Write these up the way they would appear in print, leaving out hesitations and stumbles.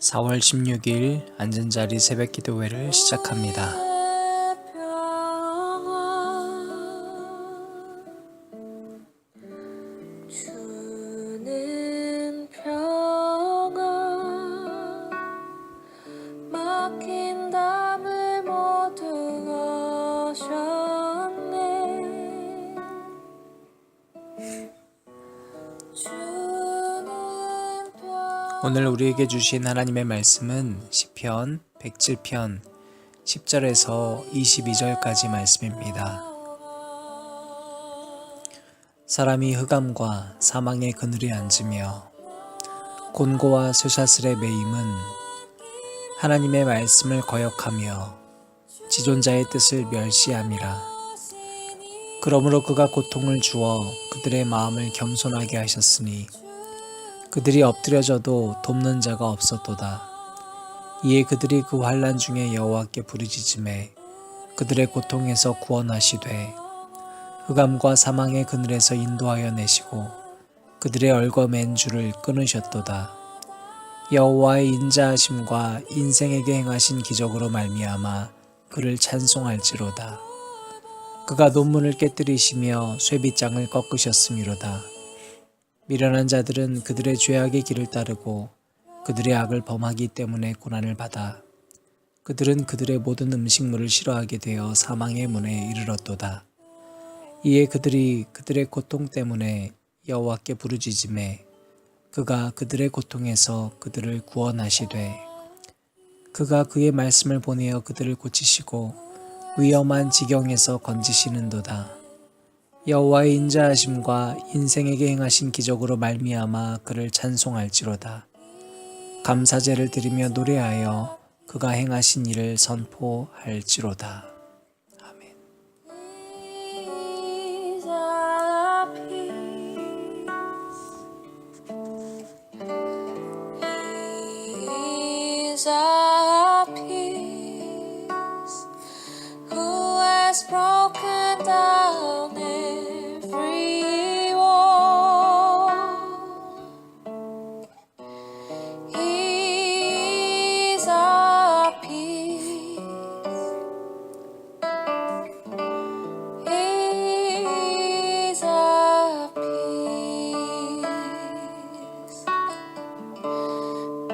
4월 16일 앉은자리 새벽기도회를 시작합니다. 주는 평안 막힌 담을 모두 거셨네. 오늘 우리에게 주신 하나님의 말씀은 시편 107편 10절에서 22절까지 말씀입니다. 사람이 흑암과 사망의 그늘에 앉으며 곤고와 쇠사슬의 매임은 하나님의 말씀을 거역하며 지존자의 뜻을 멸시함이라. 그러므로 그가 고통을 주어 그들의 마음을 겸손하게 하셨으니 그들이 엎드려져도 돕는 자가 없었도다. 이에 그들이 그 환난 중에 여호와께 부르짖음에 그들의 고통에서 구원하시되 흑암과 사망의 그늘에서 인도하여 내시고 그들의 얽어맨 줄을 끊으셨도다. 여호와의 인자하심과 인생에게 행하신 기적으로 말미암아 그를 찬송할지로다. 그가 논문을 깨뜨리시며 쇠빗장을 꺾으셨음이로다. 미련한 자들은 그들의 죄악의 길을 따르고 그들의 악을 범하기 때문에 고난을 받아 그들은 그들의 모든 음식물을 싫어하게 되어 사망의 문에 이르렀도다. 이에 그들이 그들의 고통 때문에 여호와께 부르짖음에 그가 그들의 고통에서 그들을 구원하시되 그가 그의 말씀을 보내어 그들을 고치시고 위험한 지경에서 건지시는도다. 여호와의 인자하심과 인생에게 행하신 기적으로 말미암아 그를 찬송할지로다. 감사제를 드리며 노래하여 그가 행하신 일을 선포할지로다. 아멘. He's our peace, who has broken down every wall. He's our peace. He's our peace.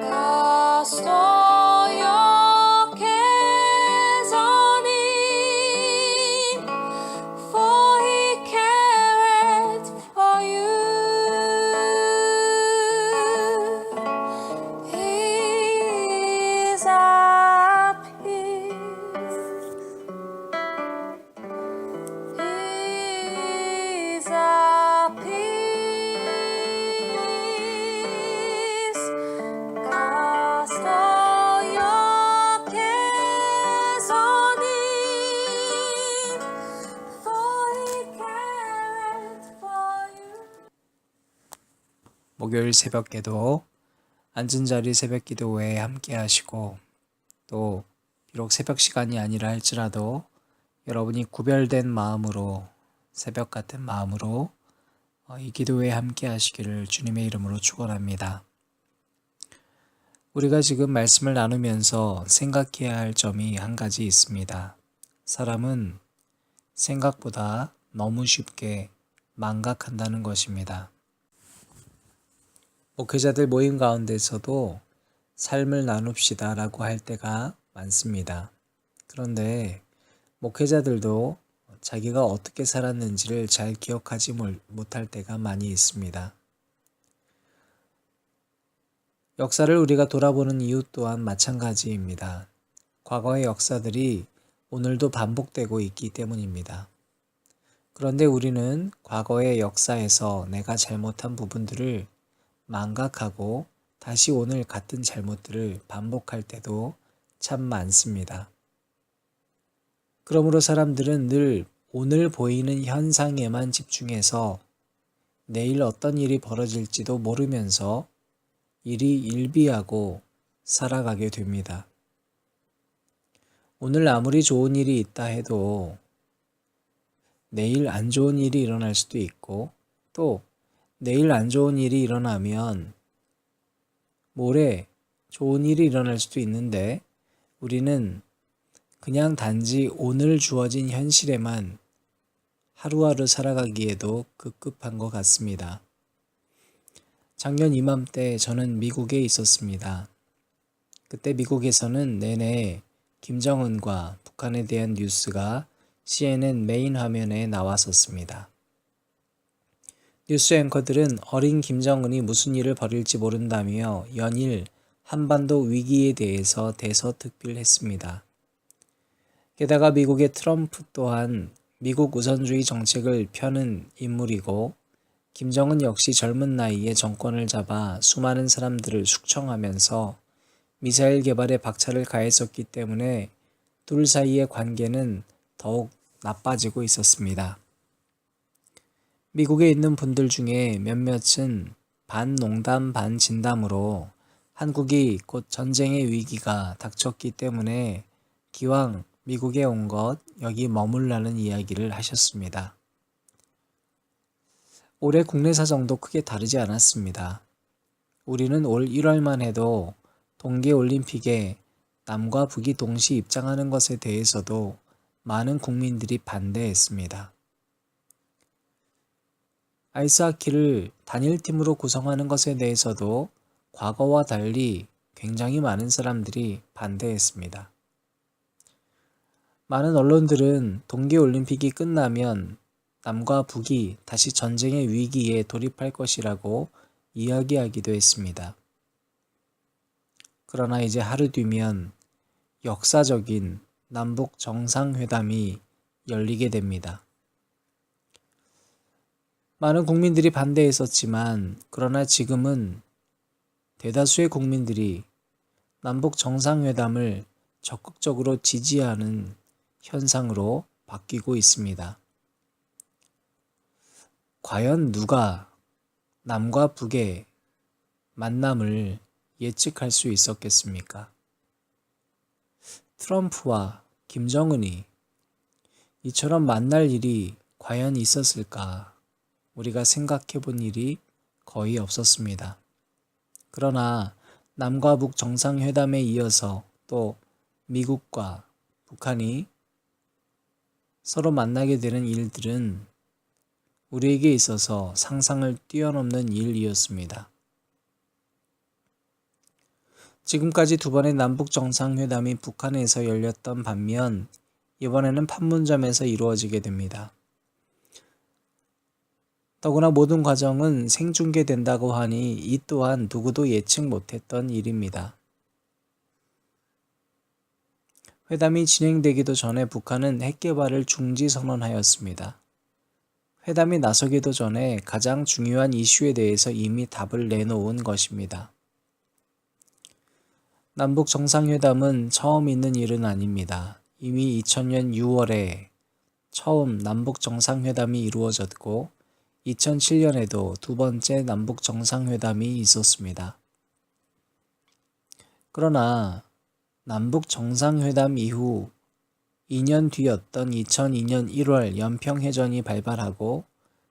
Cast all your cares on him, for he careth for you. He's our peace. He's our peace. Cast all your cares on him, for he careth for you. 목요일 새벽기도 앉은자리 새벽기도회에 함께 하시고 또 비록 새벽 시간이 아니라 할지라도 여러분이 구별된 마음으로 새벽 같은 마음으로 이 기도회에 함께 하시기를 주님의 이름으로 축원합니다. 우리가 지금 말씀을 나누면서 생각해야 할 점이 한 가지 있습니다. 사람은 생각보다 너무 쉽게 망각한다는 것입니다. 목회자들 모임 가운데서도 삶을 나눕시다 라고 할 때가 많습니다. 그런데 목회자들도 자기가 어떻게 살았는지를 잘 기억하지 못할 때가 많이 있습니다. 역사를 우리가 돌아보는 이유 또한 마찬가지입니다. 과거의 역사들이 오늘도 반복되고 있기 때문입니다. 그런데 우리는 과거의 역사에서 내가 잘못한 부분들을 망각하고 다시 오늘 같은 잘못들을 반복할 때도 참 많습니다. 그러므로 사람들은 늘 오늘 보이는 현상에만 집중해서 내일 어떤 일이 벌어질지도 모르면서 일이 일비하고 살아가게 됩니다. 오늘 아무리 좋은 일이 있다 해도 내일 안 좋은 일이 일어날 수도 있고 또 내일 안 좋은 일이 일어나면 모레 좋은 일이 일어날 수도 있는데 우리는 그냥 단지 오늘 주어진 현실에만 하루하루 살아가기에도 급급한 것 같습니다. 작년 이맘때 저는 미국에 있었습니다. 그때 미국에서는 내내 김정은과 북한에 대한 뉴스가 CNN 메인 화면에 나왔었습니다. 뉴스 앵커들은 어린 김정은이 무슨 일을 벌일지 모른다며 연일 한반도 위기에 대해서 대서특필했습니다. 게다가 미국의 트럼프 또한 미국 우선주의 정책을 펴는 인물이고 김정은 역시 젊은 나이에 정권을 잡아 수많은 사람들을 숙청하면서 미사일 개발에 박차를 가했었기 때문에 둘 사이의 관계는 더욱 나빠지고 있었습니다. 미국에 있는 분들 중에 몇몇은 반농담 반진담으로 한국이 곧 전쟁의 위기가 닥쳤기 때문에 기왕 미국에 온 것 여기 머물라는 이야기를 하셨습니다. 올해 국내 사정도 크게 다르지 않았습니다. 우리는 올 1월만 해도 동계올림픽에 남과 북이 동시 입장하는 것에 대해서도 많은 국민들이 반대했습니다. 아이스하키를 단일팀으로 구성하는 것에 대해서도 과거와 달리 굉장히 많은 사람들이 반대했습니다. 많은 언론들은 동계올림픽이 끝나면 남과 북이 다시 전쟁의 위기에 돌입할 것이라고 이야기하기도 했습니다. 그러나 이제 하루 뒤면 역사적인 남북 정상회담이 열리게 됩니다. 많은 국민들이 반대했었지만 그러나 지금은 대다수의 국민들이 남북 정상회담을 적극적으로 지지하는 현상으로 바뀌고 있습니다. 과연 누가 남과 북의 만남을 예측할 수 있었겠습니까? 트럼프와 김정은이 이처럼 만날 일이 과연 있었을까? 우리가 생각해 본 일이 거의 없었습니다. 그러나 남과 북 정상회담에 이어서 또 미국과 북한이 서로 만나게 되는 일들은 우리에게 있어서 상상을 뛰어넘는 일이었습니다. 지금까지 두 번의 남북 정상회담이 북한에서 열렸던 반면 이번에는 판문점에서 이루어지게 됩니다. 더구나 모든 과정은 생중계된다고 하니 이 또한 누구도 예측 못했던 일입니다. 회담이 진행되기도 전에 북한은 핵개발을 중지 선언하였습니다. 회담이 나서기도 전에 가장 중요한 이슈에 대해서 이미 답을 내놓은 것입니다. 남북 정상회담은 처음 있는 일은 아닙니다. 이미 2000년 6월에 처음 남북 정상회담이 이루어졌고 2007년에도 두 번째 남북 정상회담이 있었습니다. 그러나 남북 정상회담 이후 2년 뒤였던 2002년 1월 연평해전이 발발하고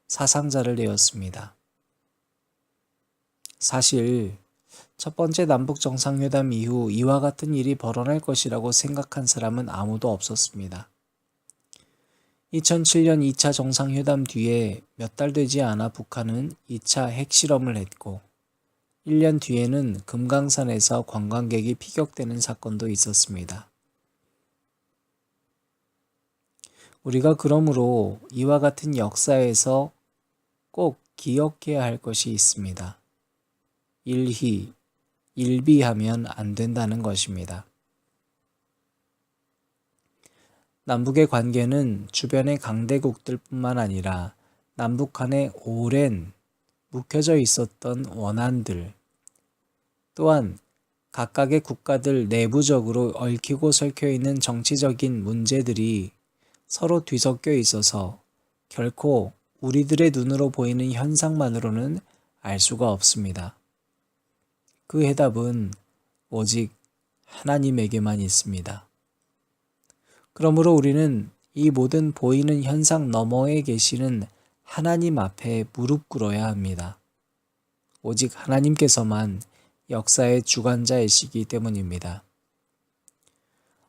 사상자를 내었습니다. 사실 첫 번째 남북 정상회담 이후 이와 같은 일이 벌어날 것이라고 생각한 사람은 아무도 없었습니다. 2007년 2차 정상회담 뒤에 몇 달 되지 않아 북한은 2차 핵실험을 했고 1년 뒤에는 금강산에서 관광객이 피격되는 사건도 있었습니다. 우리가 그러므로 이와 같은 역사에서 꼭 기억해야 할 것이 있습니다. 일비하면 안 된다는 것입니다. 남북의 관계는 주변의 강대국들 뿐만 아니라 남북 간에 오랜 묵혀져 있었던 원한들, 또한 각각의 국가들 내부적으로 얽히고 설켜 있는 정치적인 문제들이 서로 뒤섞여 있어서 결코 우리들의 눈으로 보이는 현상만으로는 알 수가 없습니다. 그 해답은 오직 하나님에게만 있습니다. 그러므로 우리는 이 모든 보이는 현상 너머에 계시는 하나님 앞에 무릎 꿇어야 합니다. 오직 하나님께서만 역사의 주관자이시기 때문입니다.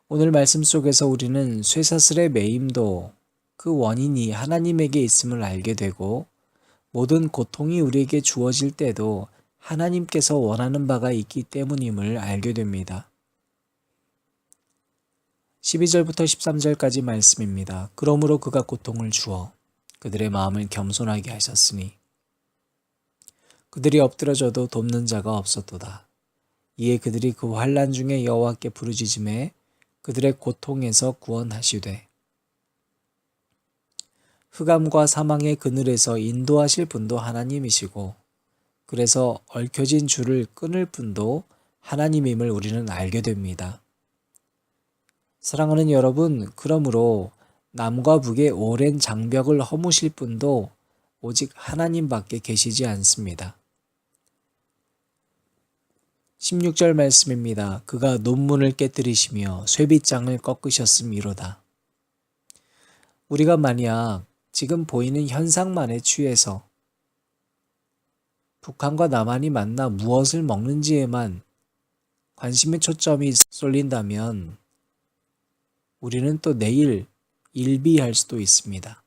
오늘 말씀 속에서 우리는 쇠사슬의 매임도 그 원인이 하나님에게 있음을 알게 되고 모든 고통이 우리에게 주어질 때도 하나님께서 원하는 바가 있기 때문임을 알게 됩니다. 12절부터 13절까지 말씀입니다. 그러므로 그가 고통을 주어 그들의 마음을 겸손하게 하셨으니 그들이 엎드러져도 돕는 자가 없었도다. 이에 그들이 그 환난 중에 여호와께 부르짖음에 그들의 고통에서 구원하시되 흑암과 사망의 그늘에서 인도하실 분도 하나님이시고 그래서 얽혀진 줄을 끊을 분도 하나님임을 우리는 알게 됩니다. 사랑하는 여러분, 그러므로 남과 북의 오랜 장벽을 허무실 분도 오직 하나님밖에 계시지 않습니다. 16절 말씀입니다. 그가 논문을 깨뜨리시며 쇠빗장을 꺾으셨음이로다. 우리가 만약 지금 보이는 현상만에 취해서 북한과 남한이 만나 무엇을 먹는지에만 관심의 초점이 쏠린다면 우리는 또 내일 일비할 수도 있습니다.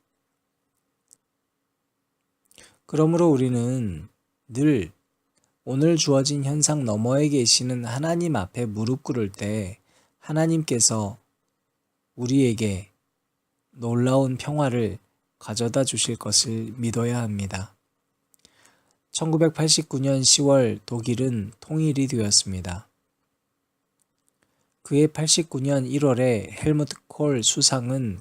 그러므로 우리는 늘 오늘 주어진 현상 너머에 계시는 하나님 앞에 무릎 꿇을 때 하나님께서 우리에게 놀라운 평화를 가져다 주실 것을 믿어야 합니다. 1989년 10월 독일은 통일이 되었습니다. 그해 89년 1월에 헬무트 콜 수상은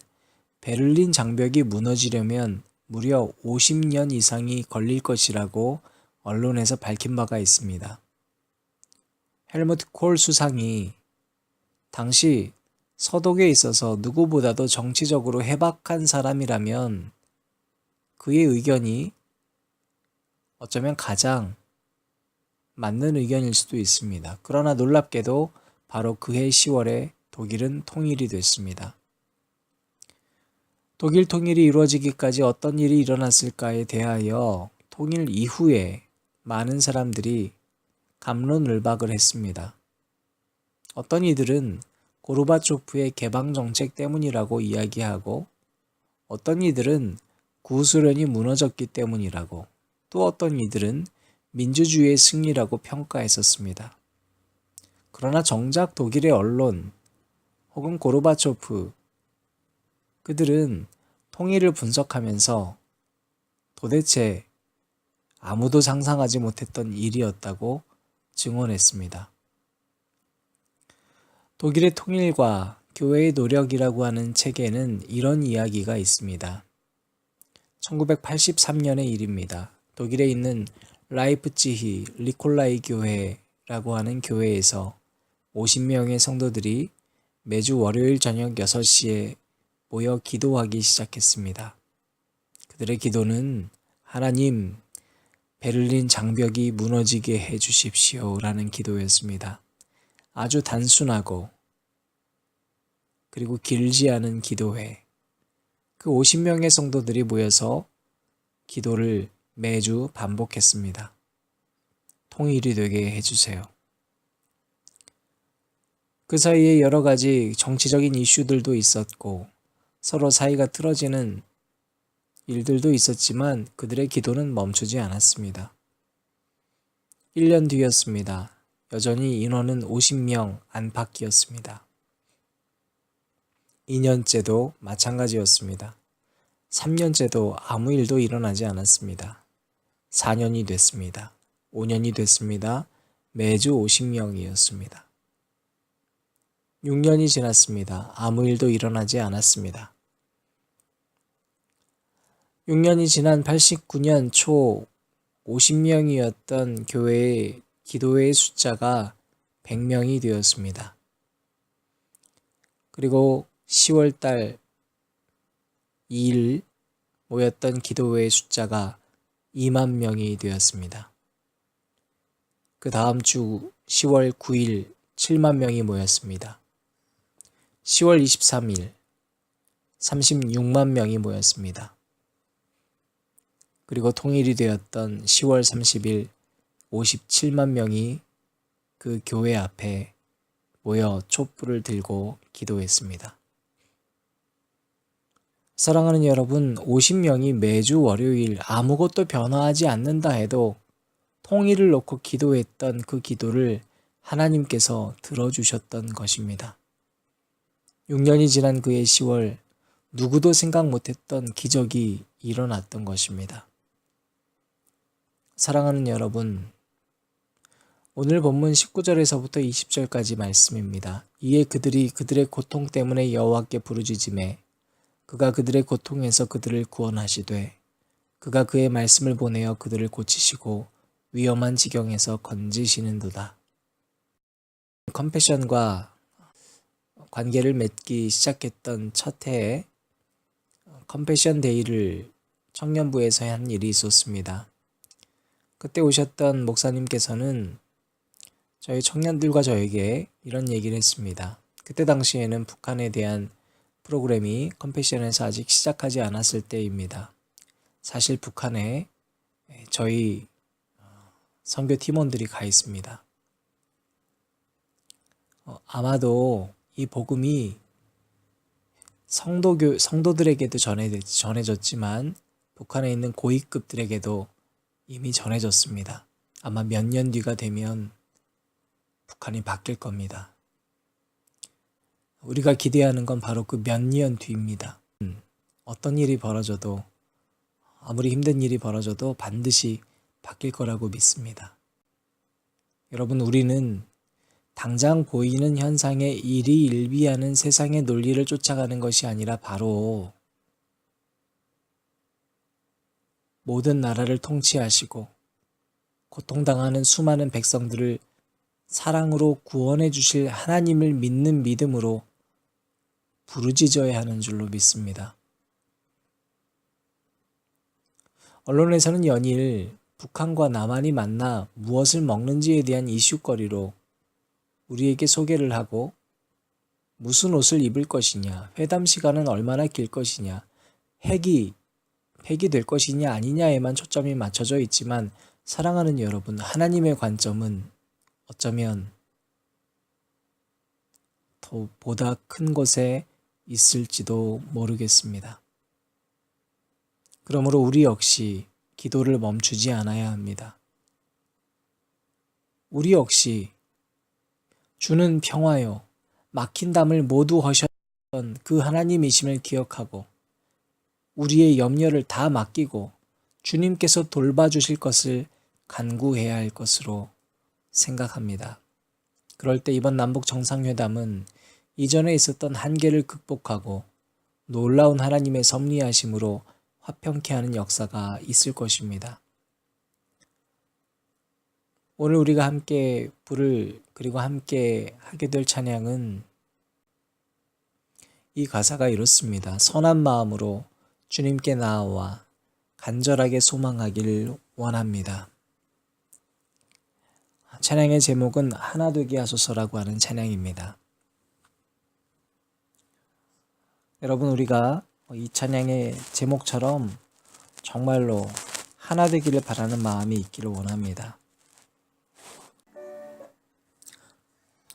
베를린 장벽이 무너지려면 무려 50년 이상이 걸릴 것이라고 언론에서 밝힌 바가 있습니다. 헬무트 콜 수상이 당시 서독에 있어서 누구보다도 정치적으로 해박한 사람이라면 그의 의견이 어쩌면 가장 맞는 의견일 수도 있습니다. 그러나 놀랍게도 바로 그해 10월에 독일은 통일이 됐습니다. 독일 통일이 이루어지기까지 어떤 일이 일어났을까에 대하여 통일 이후에 많은 사람들이 갑론을박을 했습니다. 어떤 이들은 고르바초프의 개방정책 때문이라고 이야기하고 어떤 이들은 구소련이 무너졌기 때문이라고 또 어떤 이들은 민주주의의 승리라고 평가했었습니다. 그러나 정작 독일의 언론 혹은 고르바초프 그들은 통일을 분석하면서 도대체 아무도 상상하지 못했던 일이었다고 증언했습니다. 독일의 통일과 교회의 노력이라고 하는 책에는 이런 이야기가 있습니다. 1983년의 일입니다. 독일에 있는 라이프치히 리콜라이 교회라고 하는 교회에서 50명의 성도들이 매주 월요일 저녁 6시에 모여 기도하기 시작했습니다. 그들의 기도는 하나님, 베를린 장벽이 무너지게 해 주십시오 라는 기도였습니다. 아주 단순하고 그리고 길지 않은 기도회. 그 50명의 성도들이 모여서 기도를 매주 반복했습니다. 통일이 되게 해주세요. 그 사이에 여러 가지 정치적인 이슈들도 있었고 서로 사이가 틀어지는 일들도 있었지만 그들의 기도는 멈추지 않았습니다. 1년 뒤였습니다. 여전히 인원은 50명 안팎이었습니다. 2년째도 마찬가지였습니다. 3년째도 아무 일도 일어나지 않았습니다. 4년이 됐습니다. 5년이 됐습니다. 매주 50명이었습니다. 6년이 지났습니다. 아무 일도 일어나지 않았습니다. 6년이 지난 89년 초 50명이었던 교회의 기도회의 숫자가 100명이 되었습니다. 그리고 10월달 2일 모였던 기도회의 숫자가 2만 명이 되었습니다. 그 다음 주 10월 9일 7만 명이 모였습니다. 10월 23일 36만 명이 모였습니다. 그리고 통일이 되었던 10월 30일 57만 명이 그 교회 앞에 모여 촛불을 들고 기도했습니다. 사랑하는 여러분, 50명이 매주 월요일 아무것도 변화하지 않는다 해도 통일을 놓고 기도했던 그 기도를 하나님께서 들어주셨던 것입니다. 6년이 지난 그의 10월, 누구도 생각 못했던 기적이 일어났던 것입니다. 사랑하는 여러분, 오늘 본문 19절에서부터 20절까지 말씀입니다. 이에 그들이 그들의 고통 때문에 여호와께 부르짖으매 그가 그들의 고통에서 그들을 구원하시되 그가 그의 말씀을 보내어 그들을 고치시고 위험한 지경에서 건지시는도다. 컴패션과 관계를 맺기 시작했던 첫 해에 컴패션 데이를 청년부에서 한 일이 있었습니다. 그때 오셨던 목사님께서는 저희 청년들과 저에게 이런 얘기를 했습니다. 그때 당시에는 북한에 대한 프로그램이 컴패션에서 아직 시작하지 않았을 때입니다. 사실 북한에 저희 선교 팀원들이 가 있습니다. 아마도 이 복음이 성도들에게도 전해졌지만 북한에 있는 고위급들에게도 이미 전해졌습니다. 아마 몇 년 뒤가 되면 북한이 바뀔 겁니다. 우리가 기대하는 건 바로 그 몇 년 뒤입니다. 어떤 일이 벌어져도, 아무리 힘든 일이 벌어져도 반드시 바뀔 거라고 믿습니다. 여러분, 우리는 당장 보이는 현상에 일희일비하는 세상의 논리를 쫓아가는 것이 아니라 바로 모든 나라를 통치하시고 고통당하는 수많은 백성들을 사랑으로 구원해 주실 하나님을 믿는 믿음으로 부르짖어야 하는 줄로 믿습니다. 언론에서는 연일 북한과 남한이 만나 무엇을 먹는지에 대한 이슈거리로 우리에게 소개를 하고 무슨 옷을 입을 것이냐, 회담 시간은 얼마나 길 것이냐, 핵이 폐기될 것이냐 아니냐에만 초점이 맞춰져 있지만 사랑하는 여러분, 하나님의 관점은 어쩌면 더 보다 큰 곳에 있을지도 모르겠습니다. 그러므로 우리 역시 기도를 멈추지 않아야 합니다. 우리 역시 주는 평화요 막힌 담을 모두 허셨던 그 하나님이심을 기억하고 우리의 염려를 다 맡기고 주님께서 돌봐주실 것을 간구해야 할 것으로 생각합니다. 그럴 때 이번 남북 정상회담은 이전에 있었던 한계를 극복하고 놀라운 하나님의 섭리하심으로 화평케 하는 역사가 있을 것입니다. 오늘 우리가 함께 부를 그리고 함께 하게 될 찬양은 이 가사가 이렇습니다. 선한 마음으로 주님께 나아와 간절하게 소망하기를 원합니다. 찬양의 제목은 하나 되게 하소서라고 하는 찬양입니다. 여러분, 우리가 이 찬양의 제목처럼 정말로 하나 되기를 바라는 마음이 있기를 원합니다.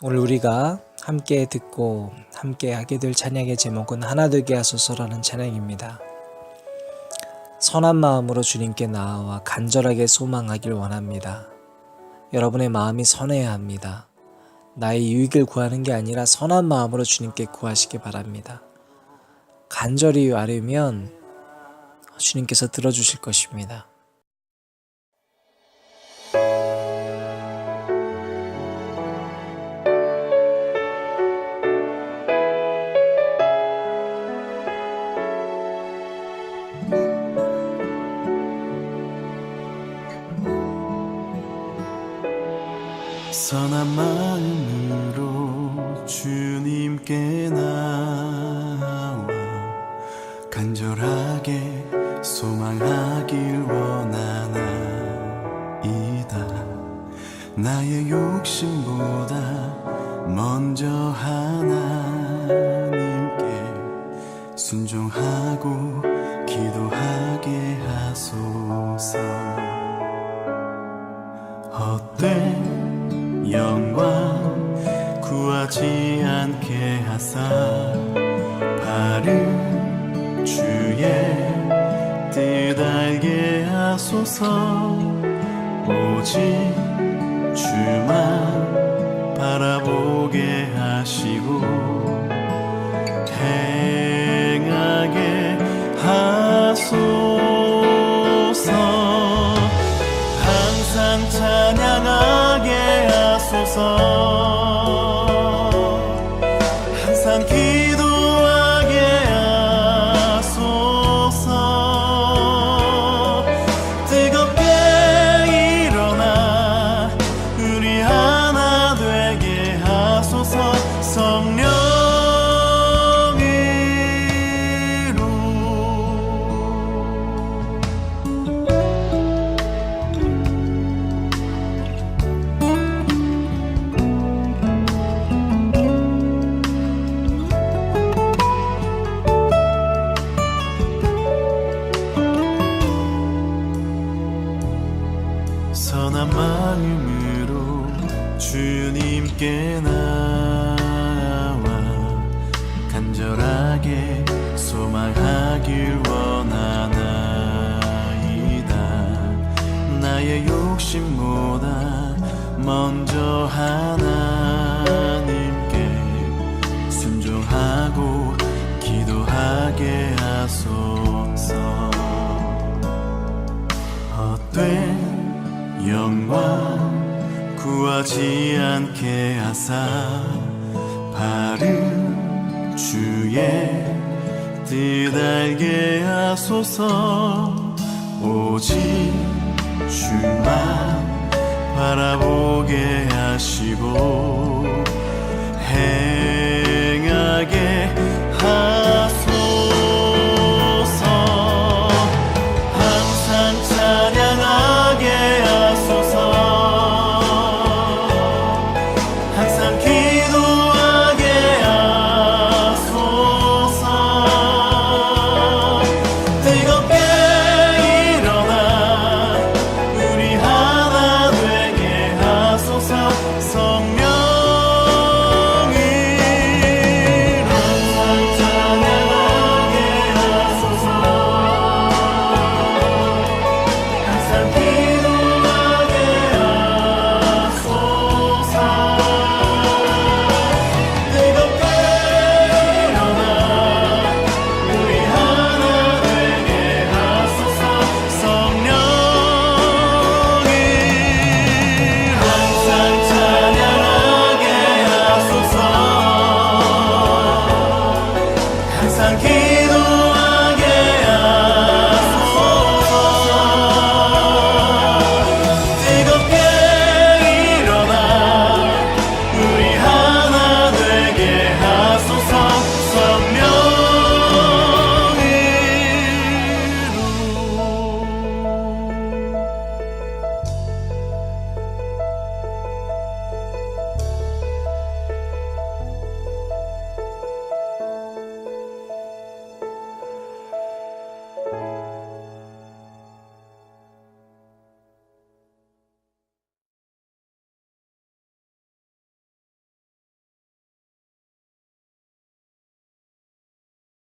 오늘 우리가 함께 듣고 함께 하게 될 찬양의 제목은 하나 되게 하소서라는 찬양입니다. 선한 마음으로 주님께 나아와 간절하게 소망하길 원합니다. 여러분의 마음이 선해야 합니다. 나의 유익을 구하는 게 아니라 선한 마음으로 주님께 구하시기 바랍니다. 간절히 아뢰면 주님께서 들어주실 것입니다. 선한 마음으로 주님께 나와 간절하게 소망하길 원하나이다. 나의 욕심보다 먼저 하나님께 순종하고 기도하게 하소서. 헛된 영광 구하지 않게 하사 바른 주의 뜻 알게 하소서 오직 주만 바라보게 하시고 행하게 하소서 항상 찬양하게 하소서 항상 기도하게 하소서 뜨겁게 일어나 우리 하나 되게 하소서 성령으로 선한 마음으로 주님께 나와 간절하게 소망하길 원하나이다 나의 욕심보다 먼저 하나님께 순종하고 기도하게 하소서 헛된 영광 구하지 않게 하사 바른 주의 뜻 알게 하소서 오직 주만 바라보게 하시고